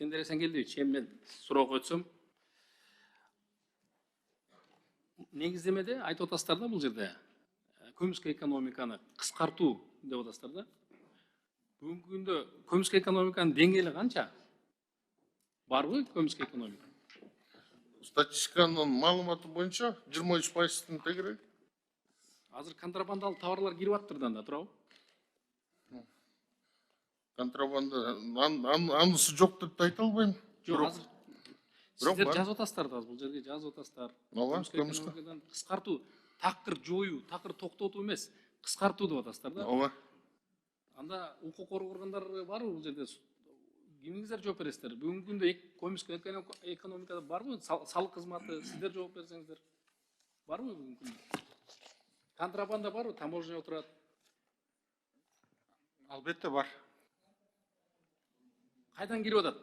Искендер Эсенгелдиевич, эми мен суроого өтсөм, негиздемеде айтып атасыздар да бул жерде көмүскө экономиканы кыскартуу деп атасыздар да. Бүгүнкү күндө көмүскө экономиканын деңгээли канча? Барбы көмүскө экономика? Статистиканын маалыматы боюнча 23%-тын тегерек. Азыр контрабандалык товарлар кирип атыптыр да, туурабы? Контрабанда анысы жок деп айта албайм. Жок, азыр сиздер жазып атасыздар да, бул жерге жазып атасыздар. Көмүскө экономикадан кыскартуу, такыр жоюу, такыр токтотуу эмес, кыскартуу деп атасыздар да. Ооба. Анда укук коргоо органдары барбы бул жерде? Кимиңиздер жооп бересиздер? Бүгүнкү күндө көмүскө экономикада барбы? Салык кызматы сиздер жооп берсеңиздер. Барбы бүгүнкү күндө? Контрабанда барбы? Таможня отурат. Албетте бар. Кайдан кирип атат?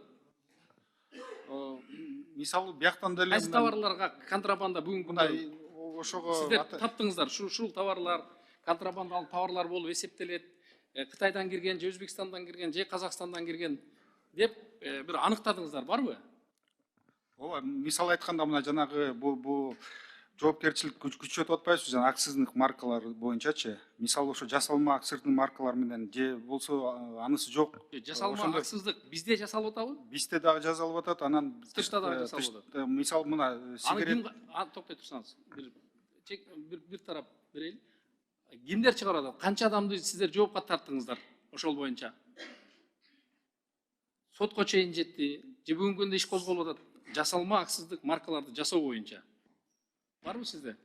Мисалы бияктан деле Кайсы товарларга контрабанда бүгүнкү күндө ошого сиздер таптыңыздар? Ушул товарлар контрабандалык товарлар болуп эсептелет. Кытайдан кирген, же Өзбекстандан кирген, же Казакстандан кирген деп бир аныктадыңыздар барбы? ооба, мисал айтканда мына жанагы бу жоопкерчилик күчөтүп атпайбызбы, жана акциздик маркалар боюнчачы. Мисалы ошо жасалма акциздик маркалар менен же болсо анысы жок. Жасалма акциздик бизде жасалып атабы? Бизде дагы жасалып атат, анан Тышта дагы жасалып атат. Мисалы мына сигарет. Токтой турсаңыз, бир тарап берейли. Кимдер чыгарып атат? Канча адамды сиздер жоопко тарттыңыздар ошол боюнча? Сотко чейин жетти. Же бүгүнкү күндө иш козголуп атат жасалма акциздик маркаларды жасоо боюнча. Барбы сизде?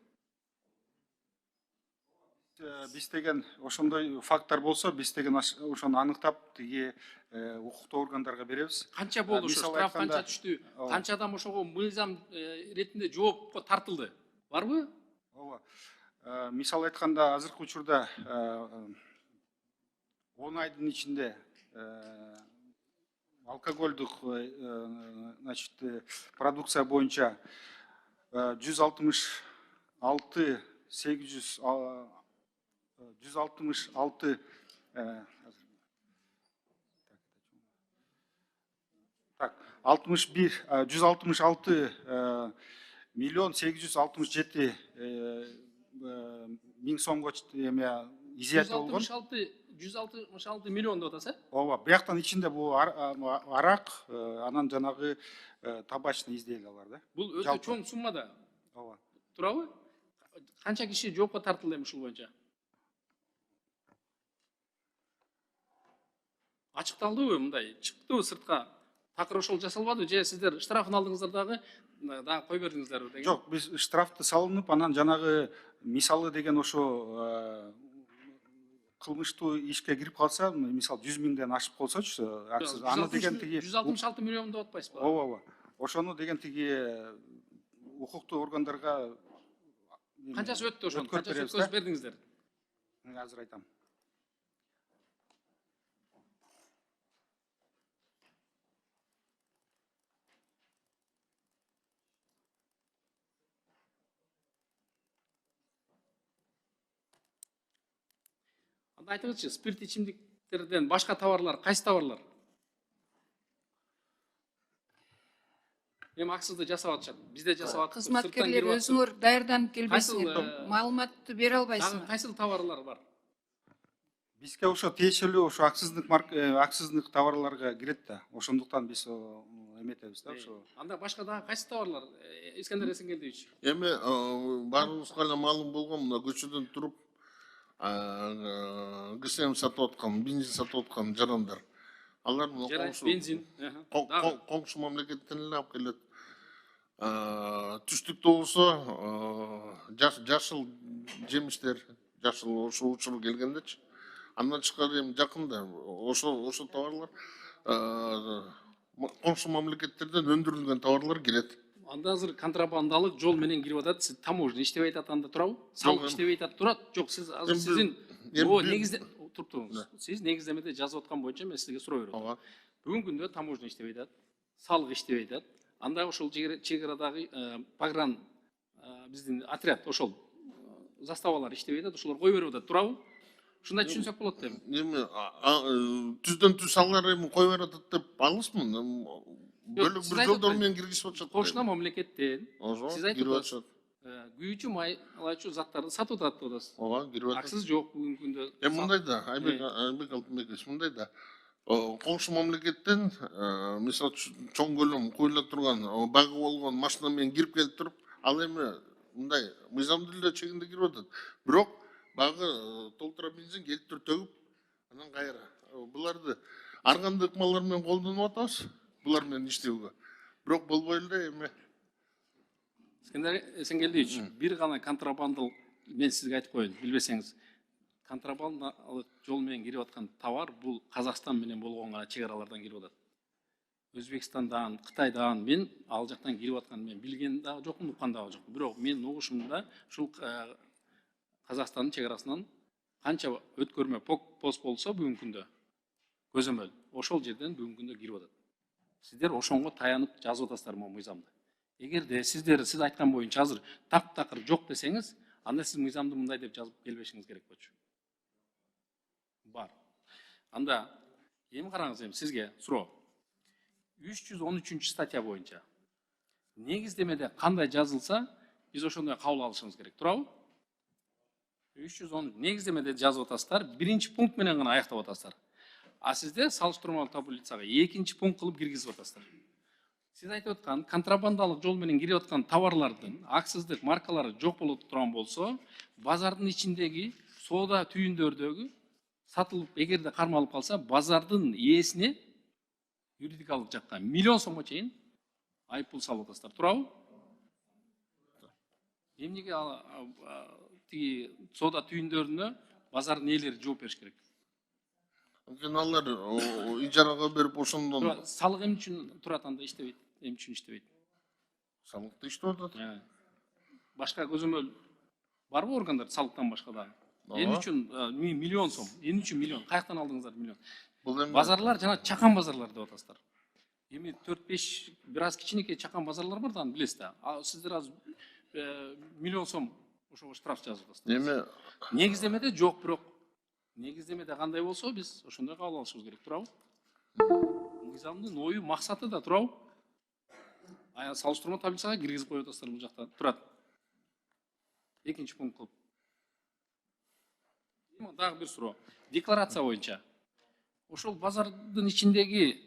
Биз деген ошондой факттар болсо, биз деген ошону аныктап тиги укуктуу органдарга беребиз. Канча болду ошо штраф канча түштү? Канча адам ошого мыйзам иретинде жоопко тартылды? Барбы? Ооба. Мисал айтканда азыркы учурда 10 айдын ичинде алкоголдук значит продукция боюнча 166 миллион 867 миң сомго изят болгон. 166 миллион деп атасыз? Ооба, бияктан ичинде бул арак, анан жанагы табачный изделиялар да. Бул өтө чоң сумма да. Ооба. Турабы? Канча киши жоопко тартылды эми ушул боюнча? Ачыкталдыбы мындай? Чыктыбы сыртка? Такыр ошол жасалбады же сиздер штрафын алдыңыздар дагы кой бердиңиздерби деген? Жок, биз штрафты салынып, анан жанагы мисалы деген ошо кылмыштуу ишке кирип калса, мисалы 100 миңден ашып калсачы, аны деген тиги 166 миллион деп атпайсызбы? Ооба. Ошону деген тиги укуктуу органдарга канчасы өттү ошону? Канчасы өткөзүп бердиңиздер? Азыр айтам. Анда айтыңызчы, спирт ичимдиктерден башка товарлар, кайсы товарлар? Эми акцизди жасап атышат. Бизде жасап атышат. Кызматкерлер өзүңөр даярданып келбесиңер, маалыматты бере албайсыңар. Кайсы товарлар бар? Бизге ошо тиешелүү ошо акциздик товарларга кирет да. Ошондуктан биз эметебиз да ошо. Анда башка дагы кайсы товарлар? Искендер Эсенгелдиевич. Эми баарыбызга эле маалым болгон, мына көчөдөн туруп ГСМ сатып аткан, бензин сатып аткан жарандар. Алар бензин. Коңшу мамлекеттен эле алып келет. Түштүктө болсо жашыл жемиштер, жашыл ошол учур келгендечи. Андан тышкары эми жакында ошол товарлар коңшу мамлекеттерден өндүрүлгөн товарлар кирет. Анда азыр контрабандалык жол менен кирип атат. Сиз таможня иштебей атат анда, турабы? Салык иштебей атат, турат. Жок, сиз азыр сиздин негизде туруңуз. Сиз негиздемеде жазып аткан боюнча мен сизге суроо берип атам. Бүгүнкү күндө таможня иштебей атат, салык иштебей атат. Анда ошол чек-арадагы погран биздин отряд ошол заставалар иштебей атат, ошолор кой берип атат, турабы? Ушундай түшүнсөк болот дейм. Эми түздөн түз алар эми кое бератат деп алысмын. Бөлөк сиз бир айтып жолдор менен киргизип атышат. Кошуна мамлекеттен Ошо сиз айтып кирип атасыз. атышат. Күйүүчү майлаачу заттарды сатып атат деп атасыз. Ооба, кирип атат. Аксыз жок бүгүнкү күндө. Мындай да, Айбек Алтынбекович, мындай да. Коңшу мамлекеттен мисалы чоң көлөм куюла турган, багы болгон машина менен кирип келип туруп, ал эми мындай мыйзамдуу эле чегинде кирип атат. Бирок багы толтура бензин келип туруп төгүп, анан кайра. Буларды ар кандай ыкмалар менен колдонуп атабыз, булар менен иштөөгө. Бирок болбой эле эми Скендер Эсенгелдиевич, бир гана контрабандалык мен сизге айтып коеюн, билбесеңиз. Контрабандалык жол менен кирип аткан товар бул Казакстан менен болгон гана чек аралардан кирип атат. Өзбекстандан, Кытайдан мен ал жактан кирип атканын мен билген дагы жокмун, уккан дагы жокмун. Бирок менин угушумда ушул Казакстандын чек арасынан канча өткөрмө пост болсо бүгүнкү күндө көзөмөл ошол жерден бүгүнкү күндө кирип атат. Сиздер ошонго таянып жазып атасыздар могу мыйзамды. Эгерде сиз айткан боюнча азыр таптакыр жок десеңиз, анда сиз мыйзамды мындай деп жазып келбешиңиз керек болчу. Бар. Анда эми караңыз, эми сизге суроо. 313 статья боюнча негиздемеде кандай жазылса, биз ошондой кабыл алышыбыз керек, туурабы? 310 негиздемеде жазып атасыздар, биринчи пункт менен гана аяктап атасыздар. А сиздер салыштырмалуу таблицага экинчи пункт кылып киргизип атасыздар. Сиз айтып аткан контрабандалык жол менен кирип аткан товарлардын аксыздык маркалары жок болуп турган болсо, базардын ичиндеги соода түйүндөрдөгү сатылып, эгерде кармалып калса, базардын ээсине юридикалык жакка 1 миллион сомго чейин айыппул салып атасыздар, туурабы? Эмнеге тиги соода түйүндөрүнө базардын ээлери жооп бериш керек? алар ижарага берип ошондон Салык эмне үчүн турат анда иштебейт? Эмне үчүн иштебейт? салыкты иштеп атат. Башка көзөмөл барбы органдар салыктан башка дагы? Эмне үчүн 1 миллион сом? Эмне үчүн миллион? Каяктан алдыңыздар миллион? Бул эми Базарлар жана чакан базарлар деп атасыздар. Эми 4-5 бир аз кичинекей чакан базарлар бар да, аны билесиз да. А сиздер азыр 1 миллион сом ошого штраф жазып атасыздар. эми Негиздемеде жок, бирок негиздемеде кандай болсо биз ошондой кабыл алышыбыз керек, туурабы? Мыйзамдын ою максаты да туурабы? Салыштырма таблицага киргизип коюп атасыздар, бул жакта турат. Экинчи пункт кылып. Дагы бир суроо. Декларация боюнча ошол базардын ичиндеги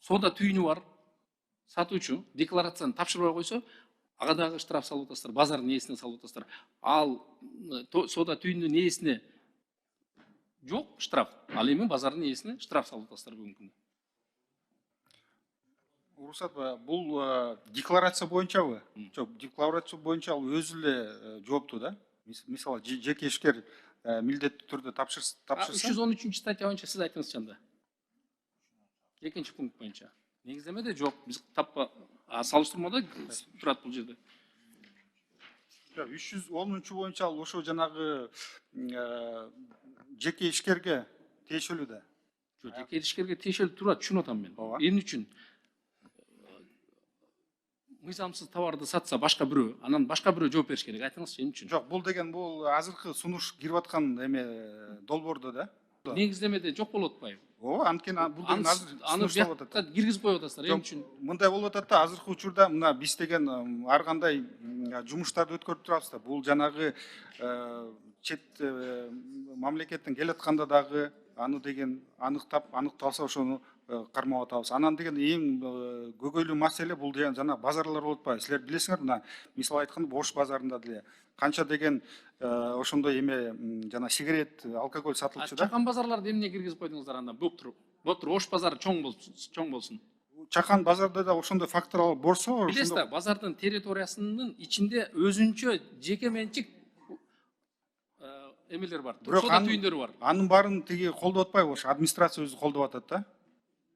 соода түйүнү бар сатуучу декларацияны тапшырбай койсо, ага дагы штраф салып атасыздар, базардын ээсине салып атасыздар. Ал соода түйүнүнүн ээсине жок штраф, ал эми базардын ээсине штраф салып атасыздар бүгүнкү күндө. Уруксат, бул декларация боюнчабы? Жок, декларация боюнча ал өзү эле жооптуу да. Мисалы жеке ишкер милдеттүү түрдө тапшырса. 313 статья боюнча сиз айтыңызчы анда. Экинчи пункт боюнча. Негиздемеде жок, биз таппа салыштырмада турат бул жерде. 310 боюнча ал ошо жанагы жеке ишкерге тиешелүү да. Жок, жеке ишкерге тиешелүү турат, түшүнүп атам мен. Эмне үчүн? Мыйзамсыз товарды сатса башка бирөө, анан башка бирөө жооп бериш керек. Айтыңызчы, эмне үчүн? Жок, бул деген бул азыркы сунуш кирип аткан эме долбоордо да. Негиздемеде жок болуп атпайбы? Ооба, анткени бул деген азыр аны сунушталып атат. киргизип коюп атасыздар, эмне үчүн? Мындай болуп атат да, азыркы учурда мына биз деген ар кандай жумуштарды өткөрүп турабыз да. Бул жанагы чет мамлекеттен келатканда дагы аны деген аныкталса ошону кармап атабыз. Анан деген эң көйгөйлүү маселе бул деген жана базарлар болуп атпайбы? Силер билесиңер, мына мисал айтканда Ош базарында деле канча деген ошондой эме жана сигарет, алкоголь сатылчу да. Чакан базарларды эмне киргизип койдуңуздар анда? Болуптур, Ош базары чоң болсун. Чакан базарда да ошондой факторлор болсо, Билесиз да, базардын территориясынын ичинде өзүнчө жеке менчик эмелер бар, соода түйүндөрү бар. Анын баарын тиги колдоп атпайбы, ошо администрация өзү колдоп атат да.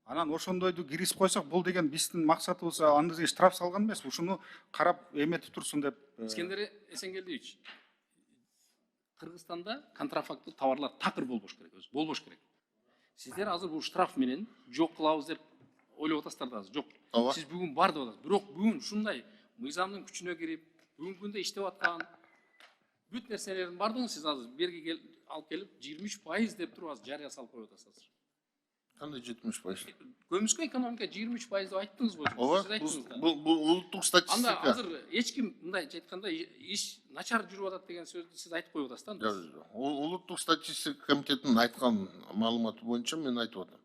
Анан ошондойду киргизип койсок, бул деген биздин максатыбыз анда штраф салган эмес, ушуну карап эметип турсун деп. Искендер Эсенгелдиевич, Кыргызстанда контрафактуу товарлар такыр болбош керек, өзү болбош керек. Сиздер азыр бул штраф менен жок кылабыз деп ойлоп атасыздар да азыр. Жок. Сиз бүгүн бар деп атасыз. Бирок бүгүн ушундай мыйзамдын күчүнө кирип, бүгүнкү күндө иштеп аткан бүт нерселердин бардыгын сиз азыр берги алып келип 23% деп туруп азыр жарыя салып коюп атасыз азыр. Кандай 70%? Көмүскө экономика 23% деп айттыңыз го. Ооба, Сиз айттыңыз да. бул улуттук Анда статистика. азыр эч ким мындайча айтканда иш начар жүрүп атат деген сөздү сиз айтып коюп атасыз да. Улуттук статистика комитетинин айткан маалыматы боюнча мен айтып атам.